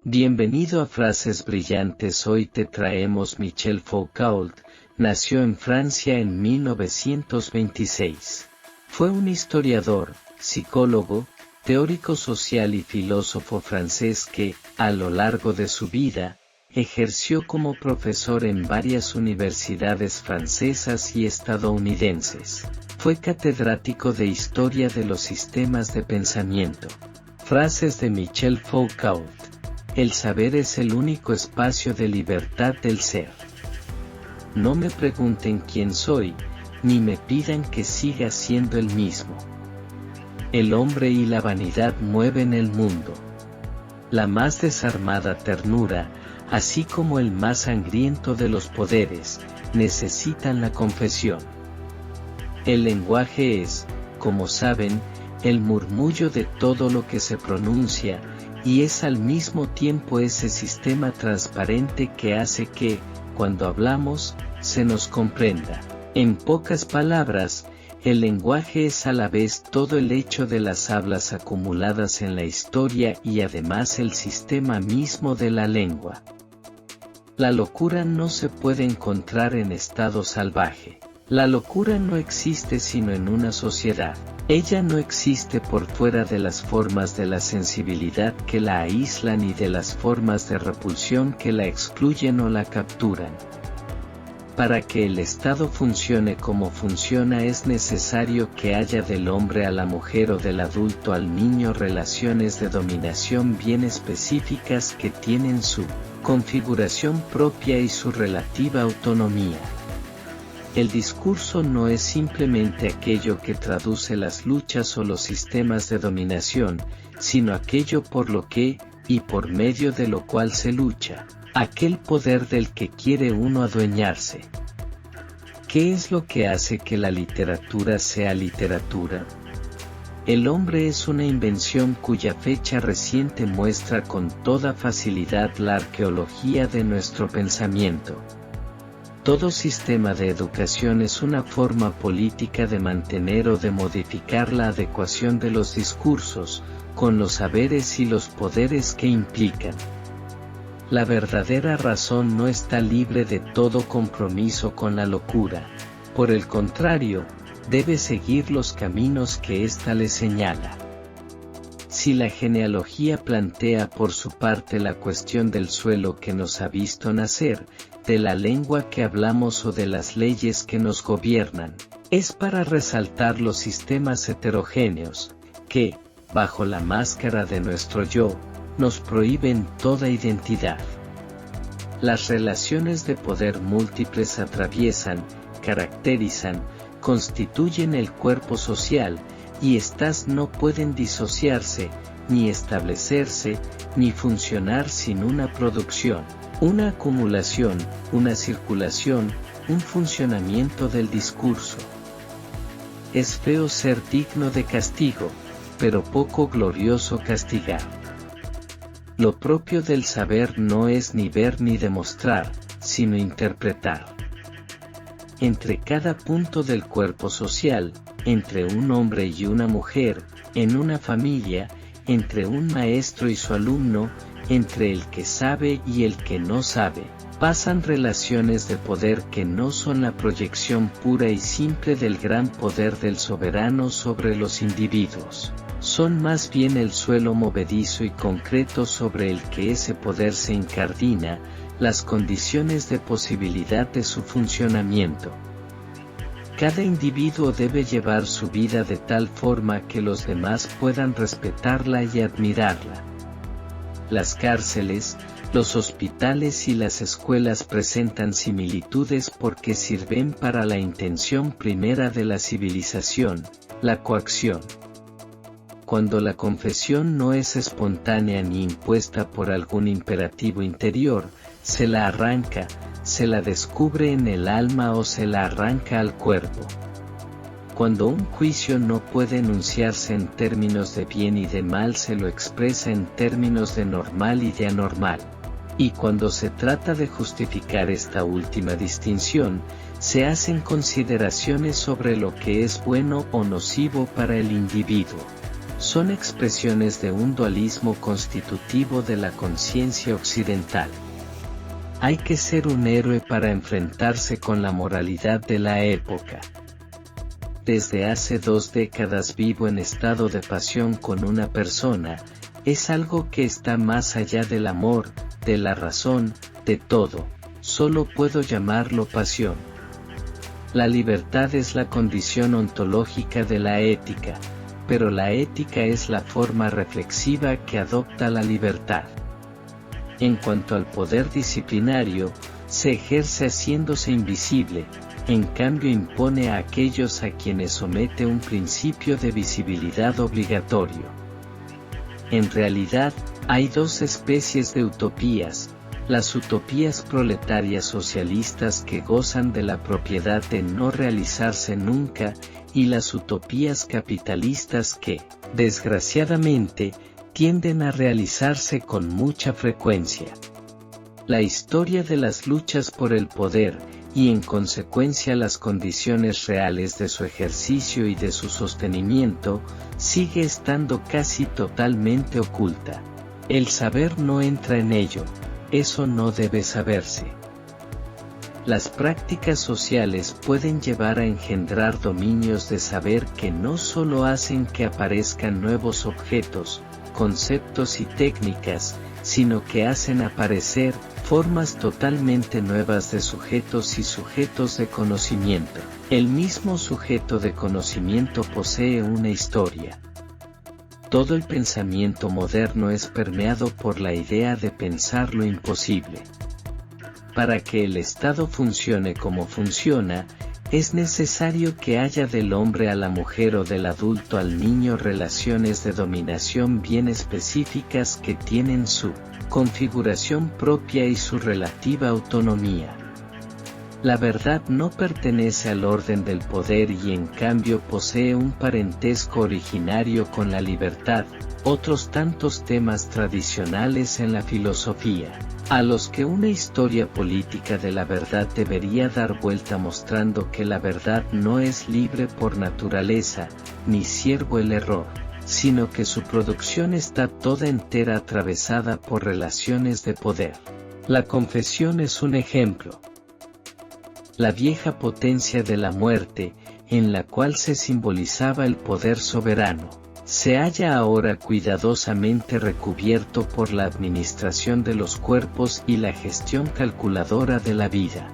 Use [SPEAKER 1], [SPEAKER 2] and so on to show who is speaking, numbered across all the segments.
[SPEAKER 1] Bienvenido a Frases Brillantes. Hoy te traemos Michel Foucault. Nació en Francia en 1926. Fue un historiador, psicólogo, teórico social y filósofo francés que, a lo largo de su vida, ejerció como profesor en varias universidades francesas y estadounidenses. Fue catedrático de Historia de los Sistemas de Pensamiento. Frases de Michel Foucault. El saber es el único espacio de libertad del ser. No me pregunten quién soy, ni me pidan que siga siendo el mismo. El hombre y la vanidad mueven el mundo. La más desarmada ternura, así como el más sangriento de los poderes, necesitan la confesión. El lenguaje es, como saben, el murmullo de todo lo que se pronuncia, y es al mismo tiempo ese sistema transparente que hace que, cuando hablamos, se nos comprenda. En pocas palabras, el lenguaje es a la vez todo el hecho de las hablas acumuladas en la historia y además el sistema mismo de la lengua. La locura no se puede encontrar en estado salvaje. La locura no existe sino en una sociedad. Ella no existe por fuera de las formas de la sensibilidad que la aíslan y de las formas de repulsión que la excluyen o la capturan. Para que el Estado funcione como funciona es necesario que haya del hombre a la mujer o del adulto al niño relaciones de dominación bien específicas que tienen su configuración propia y su relativa autonomía. El discurso no es simplemente aquello que traduce las luchas o los sistemas de dominación, sino aquello por lo que, y por medio de lo cual se lucha, aquel poder del que quiere uno adueñarse. ¿Qué es lo que hace que la literatura sea literatura? El hombre es una invención cuya fecha reciente muestra con toda facilidad la arqueología de nuestro pensamiento. Todo sistema de educación es una forma política de mantener o de modificar la adecuación de los discursos, con los saberes y los poderes que implican. La verdadera razón no está libre de todo compromiso con la locura. Por el contrario, debe seguir los caminos que ésta le señala. Si la genealogía plantea por su parte la cuestión del suelo que nos ha visto nacer, de la lengua que hablamos o de las leyes que nos gobiernan, es para resaltar los sistemas heterogéneos, que, bajo la máscara de nuestro yo, nos prohíben toda identidad. Las relaciones de poder múltiples atraviesan, caracterizan, constituyen el cuerpo social, y éstas no pueden disociarse, ni establecerse, ni funcionar sin una producción, una acumulación, una circulación, un funcionamiento del discurso. Es feo ser digno de castigo, pero poco glorioso castigar. Lo propio del saber no es ni ver ni demostrar, sino interpretar. Entre cada punto del cuerpo social, entre un hombre y una mujer, en una familia, entre un maestro y su alumno, entre el que sabe y el que no sabe, pasan relaciones de poder que no son la proyección pura y simple del gran poder del soberano sobre los individuos. Son más bien el suelo movedizo y concreto sobre el que ese poder se incardina, las condiciones de posibilidad de su funcionamiento. Cada individuo debe llevar su vida de tal forma que los demás puedan respetarla y admirarla. Las cárceles, los hospitales y las escuelas presentan similitudes porque sirven para la intención primera de la civilización, la coacción. Cuando la confesión no es espontánea ni impuesta por algún imperativo interior, se la arranca, se la descubre en el alma o se la arranca al cuerpo. Cuando un juicio no puede enunciarse en términos de bien y de mal, se lo expresa en términos de normal y de anormal. Y cuando se trata de justificar esta última distinción, se hacen consideraciones sobre lo que es bueno o nocivo para el individuo. son expresiones de un dualismo constitutivo de la conciencia occidental. Hay que ser un héroe para enfrentarse con la moralidad de la época. Desde hace 2 décadas vivo en estado de pasión con una persona, es algo que está más allá del amor, de la razón, de todo, solo puedo llamarlo pasión. La libertad es la condición ontológica de la ética, pero la ética es la forma reflexiva que adopta la libertad. En cuanto al poder disciplinario, se ejerce haciéndose invisible, en cambio impone a aquellos a quienes somete un principio de visibilidad obligatorio. En realidad, hay 2 especies de utopías: las utopías proletarias socialistas que gozan de la propiedad de no realizarse nunca, y las utopías capitalistas que, desgraciadamente, tienden a realizarse con mucha frecuencia. La historia de las luchas por el poder, y en consecuencia las condiciones reales de su ejercicio y de su sostenimiento, sigue estando casi totalmente oculta. El saber no entra en ello, eso no debe saberse. Las prácticas sociales pueden llevar a engendrar dominios de saber que no solo hacen que aparezcan nuevos objetos, conceptos y técnicas, sino que hacen aparecer formas totalmente nuevas de sujetos y sujetos de conocimiento. El mismo sujeto de conocimiento posee una historia. Todo el pensamiento moderno es permeado por la idea de pensar lo imposible. Para que el Estado funcione como funciona, es necesario que haya del hombre a la mujer o del adulto al niño relaciones de dominación bien específicas que tienen su configuración propia y su relativa autonomía. La verdad no pertenece al orden del poder y en cambio posee un parentesco originario con la libertad, otros tantos temas tradicionales en la filosofía, a los que una historia política de la verdad debería dar vuelta mostrando que la verdad no es libre por naturaleza, ni siervo el error, sino que su producción está toda entera atravesada por relaciones de poder. La confesión es un ejemplo. La vieja potencia de la muerte, en la cual se simbolizaba el poder soberano, se halla ahora cuidadosamente recubierto por la administración de los cuerpos y la gestión calculadora de la vida.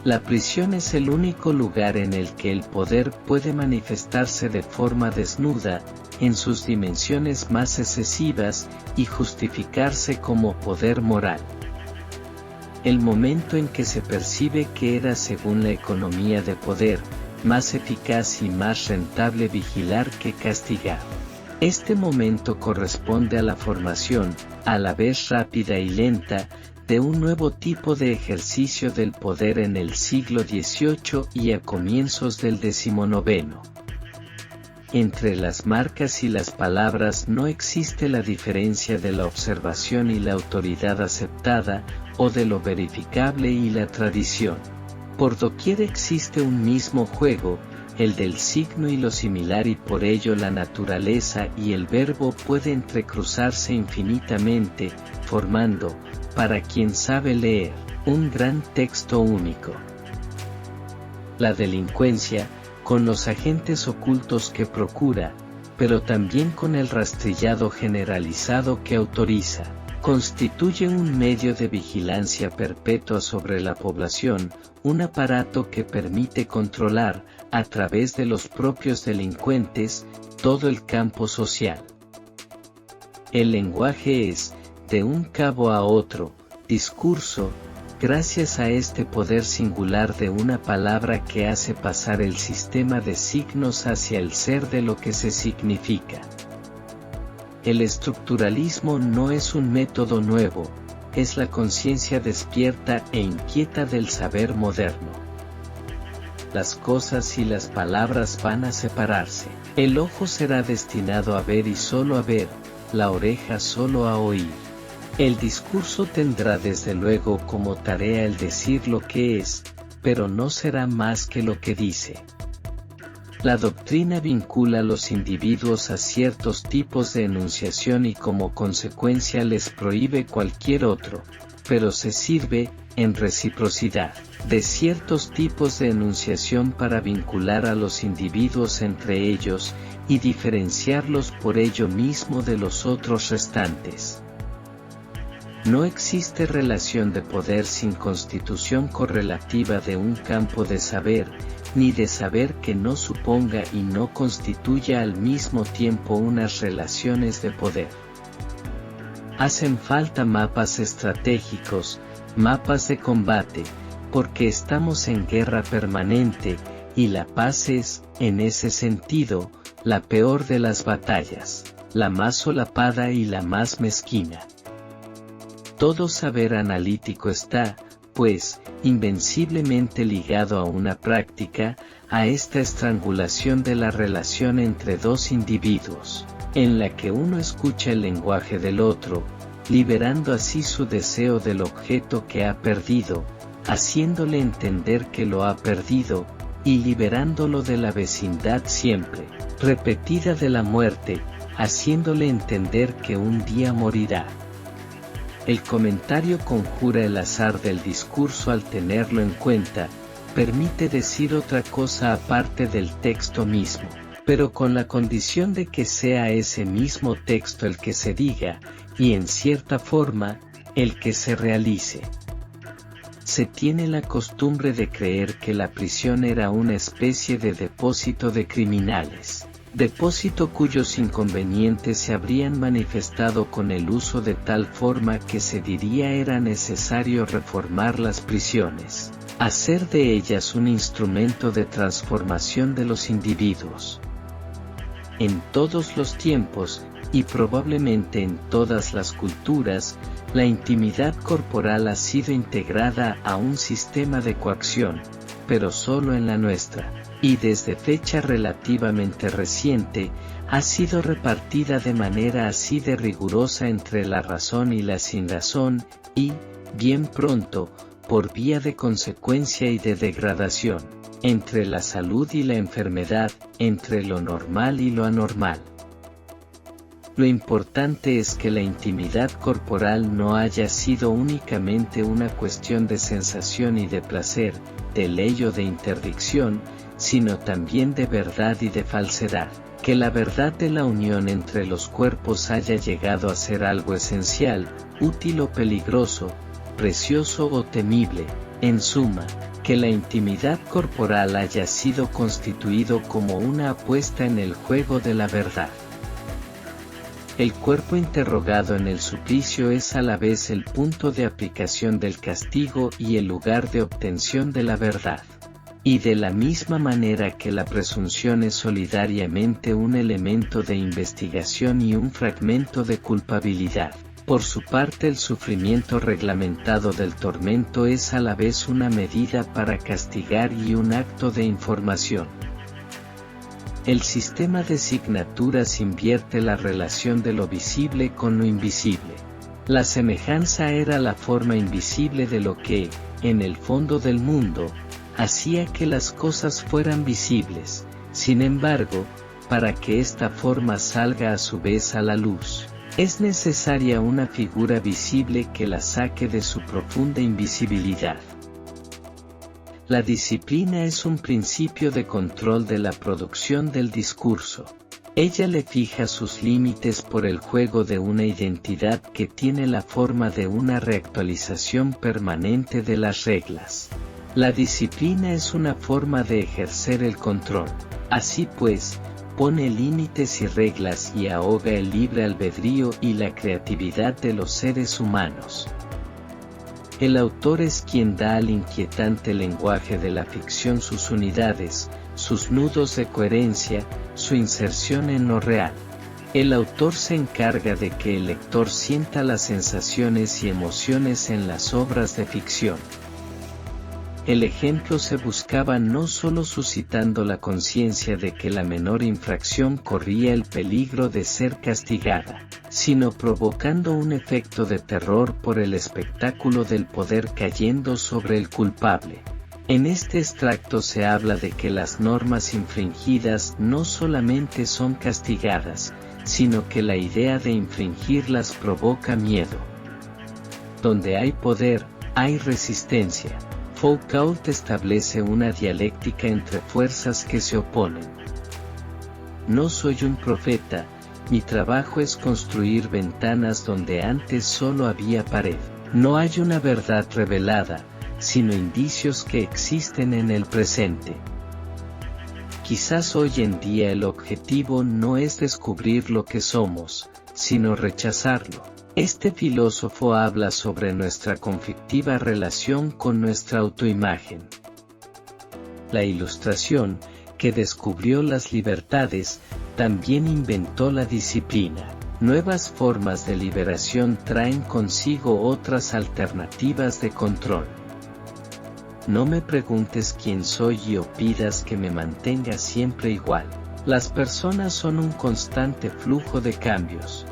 [SPEAKER 1] La prisión es el único lugar en el que el poder puede manifestarse de forma desnuda, en sus dimensiones más excesivas, y justificarse como poder moral. El momento en que se percibe que era, según la economía de poder, más eficaz y más rentable vigilar que castigar. Este momento corresponde a la formación, a la vez rápida y lenta, de un nuevo tipo de ejercicio del poder en el siglo XVIII y a comienzos del XIX. Entre las marcas y las palabras no existe la diferencia de la observación y la autoridad aceptada, o de lo verificable y la tradición. Por doquier existe un mismo juego, el del signo y lo similar, y por ello la naturaleza y el verbo puede entrecruzarse infinitamente, formando, para quien sabe leer, un gran texto único. La delincuencia, con los agentes ocultos que procura, pero también con el rastrillado generalizado que autoriza, constituye un medio de vigilancia perpetua sobre la población, un aparato que permite controlar, a través de los propios delincuentes, todo el campo social. El lenguaje es, de un cabo a otro, discurso, gracias a este poder singular de una palabra que hace pasar el sistema de signos hacia el ser de lo que se significa. El estructuralismo no es un método nuevo, es la conciencia despierta e inquieta del saber moderno. Las cosas y las palabras van a separarse. El ojo será destinado a ver y solo a ver, la oreja solo a oír. El discurso tendrá desde luego como tarea el decir lo que es, pero no será más que lo que dice. La doctrina vincula a los individuos a ciertos tipos de enunciación y como consecuencia les prohíbe cualquier otro, pero se sirve, en reciprocidad, de ciertos tipos de enunciación para vincular a los individuos entre ellos, y diferenciarlos por ello mismo de los otros restantes. No existe relación de poder sin constitución correlativa de un campo de saber, ni de saber que no suponga y no constituya al mismo tiempo unas relaciones de poder. Hacen falta mapas estratégicos, mapas de combate, porque estamos en guerra permanente, y la paz es, en ese sentido, la peor de las batallas, la más solapada y la más mezquina. Todo saber analítico está, pues, invenciblemente ligado a una práctica, a esta estrangulación de la relación entre dos individuos, en la que uno escucha el lenguaje del otro, liberando así su deseo del objeto que ha perdido, haciéndole entender que lo ha perdido, y liberándolo de la vecindad siempre repetida de la muerte, haciéndole entender que un día morirá. El comentario conjura el azar del discurso al tenerlo en cuenta, permite decir otra cosa aparte del texto mismo, pero con la condición de que sea ese mismo texto el que se diga, y en cierta forma, el que se realice. Se tiene la costumbre de creer que la prisión era una especie de depósito de criminales, depósito cuyos inconvenientes se habrían manifestado con el uso de tal forma que se diría era necesario reformar las prisiones, hacer de ellas un instrumento de transformación de los individuos. En todos los tiempos, y probablemente en todas las culturas, la intimidad corporal ha sido integrada a un sistema de coacción, pero solo en la nuestra, y desde fecha relativamente reciente, ha sido repartida de manera así de rigurosa entre la razón y la sinrazón, y, bien pronto, por vía de consecuencia y de degradación, entre la salud y la enfermedad, entre lo normal y lo anormal. Lo importante es que la intimidad corporal no haya sido únicamente una cuestión de sensación y de placer, de ley o de interdicción, sino también de verdad y de falsedad, que la verdad de la unión entre los cuerpos haya llegado a ser algo esencial, útil o peligroso, precioso o temible, en suma, que la intimidad corporal haya sido constituido como una apuesta en el juego de la verdad. El cuerpo interrogado en el suplicio es a la vez el punto de aplicación del castigo y el lugar de obtención de la verdad. Y de la misma manera que la presunción es solidariamente un elemento de investigación y un fragmento de culpabilidad, por su parte el sufrimiento reglamentado del tormento es a la vez una medida para castigar y un acto de información. El sistema de signaturas invierte la relación de lo visible con lo invisible. La semejanza era la forma invisible de lo que, en el fondo del mundo, hacía que las cosas fueran visibles. Sin embargo, para que esta forma salga a su vez a la luz, es necesaria una figura visible que la saque de su profunda invisibilidad. La disciplina es un principio de control de la producción del discurso. Ella le fija sus límites por el juego de una identidad que tiene la forma de una reactualización permanente de las reglas. La disciplina es una forma de ejercer el control. Así pues, pone límites y reglas y ahoga el libre albedrío y la creatividad de los seres humanos. El autor es quien da al inquietante lenguaje de la ficción sus unidades, sus nudos de coherencia, su inserción en lo real. El autor se encarga de que el lector sienta las sensaciones y emociones en las obras de ficción. El ejemplo se buscaba no solo suscitando la conciencia de que la menor infracción corría el peligro de ser castigada, sino provocando un efecto de terror por el espectáculo del poder cayendo sobre el culpable. En este extracto se habla de que las normas infringidas no solamente son castigadas, sino que la idea de infringirlas provoca miedo. Donde hay poder, hay resistencia. Foucault establece una dialéctica entre fuerzas que se oponen. No soy un profeta, mi trabajo es construir ventanas donde antes solo había pared. No hay una verdad revelada, sino indicios que existen en el presente. Quizás hoy en día el objetivo no es descubrir lo que somos, sino rechazarlo. Este filósofo habla sobre nuestra conflictiva relación con nuestra autoimagen. La Ilustración, que descubrió las libertades, también inventó la disciplina. Nuevas formas de liberación traen consigo otras alternativas de control. No me preguntes quién soy y o pidas que me mantenga siempre igual. Las personas son un constante flujo de cambios.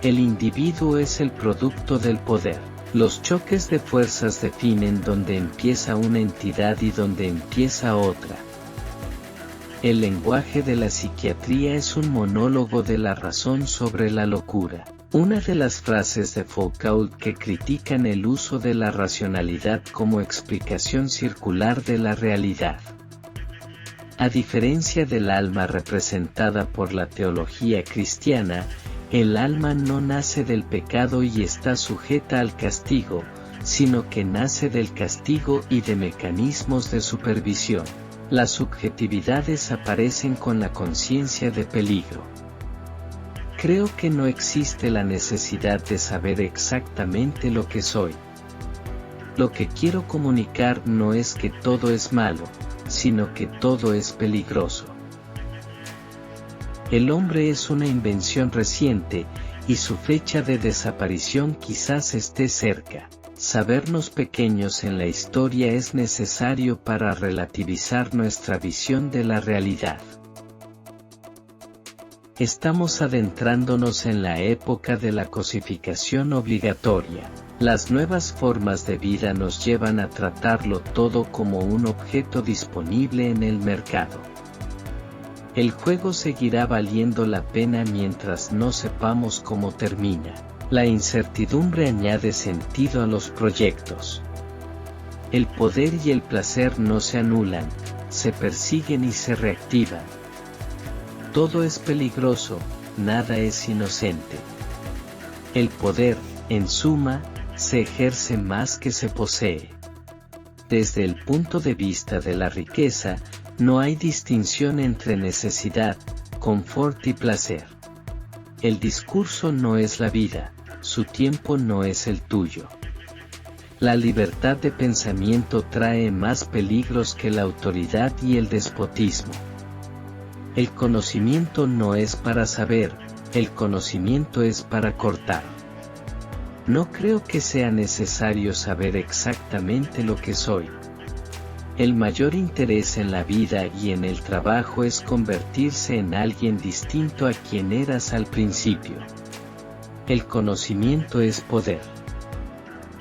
[SPEAKER 1] El individuo es el producto del poder. Los choques de fuerzas definen dónde empieza una entidad y dónde empieza otra. El lenguaje de la psiquiatría es un monólogo de la razón sobre la locura. Una de las frases de Foucault que critican el uso de la racionalidad como explicación circular de la realidad. A diferencia del alma representada por la teología cristiana, el alma no nace del pecado y está sujeta al castigo, sino que nace del castigo y de mecanismos de supervisión. Las subjetividades aparecen con la conciencia de peligro. Creo que no existe la necesidad de saber exactamente lo que soy. Lo que quiero comunicar no es que todo es malo, sino que todo es peligroso. El hombre es una invención reciente, y su fecha de desaparición quizás esté cerca. Sabernos pequeños en la historia es necesario para relativizar nuestra visión de la realidad. Estamos adentrándonos en la época de la cosificación obligatoria. Las nuevas formas de vida nos llevan a tratarlo todo como un objeto disponible en el mercado. El juego seguirá valiendo la pena mientras no sepamos cómo termina. La incertidumbre añade sentido a los proyectos. El poder y el placer no se anulan, se persiguen y se reactivan. Todo es peligroso, nada es inocente. El poder, en suma, se ejerce más que se posee. Desde el punto de vista de la riqueza, no hay distinción entre necesidad, confort y placer. El discurso no es la vida, su tiempo no es el tuyo. La libertad de pensamiento trae más peligros que la autoridad y el despotismo. El conocimiento no es para saber, el conocimiento es para cortar. No creo que sea necesario saber exactamente lo que soy. El mayor interés en la vida y en el trabajo es convertirse en alguien distinto a quien eras al principio. El conocimiento es poder.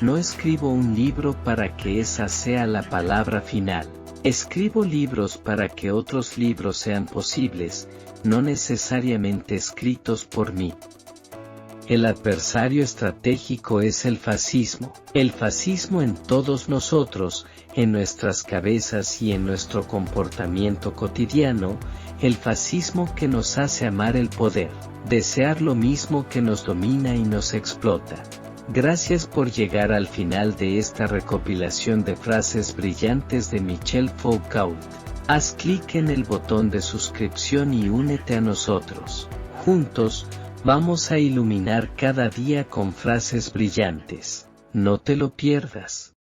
[SPEAKER 1] No escribo un libro para que esa sea la palabra final. Escribo libros para que otros libros sean posibles, no necesariamente escritos por mí. El adversario estratégico es el fascismo. El fascismo en todos nosotros, en nuestras cabezas y en nuestro comportamiento cotidiano, el fascismo que nos hace amar el poder, desear lo mismo que nos domina y nos explota. Gracias por llegar al final de esta recopilación de frases brillantes de Michel Foucault. Haz clic en el botón de suscripción y únete a nosotros. Juntos, vamos a iluminar cada día con frases brillantes. No te lo pierdas.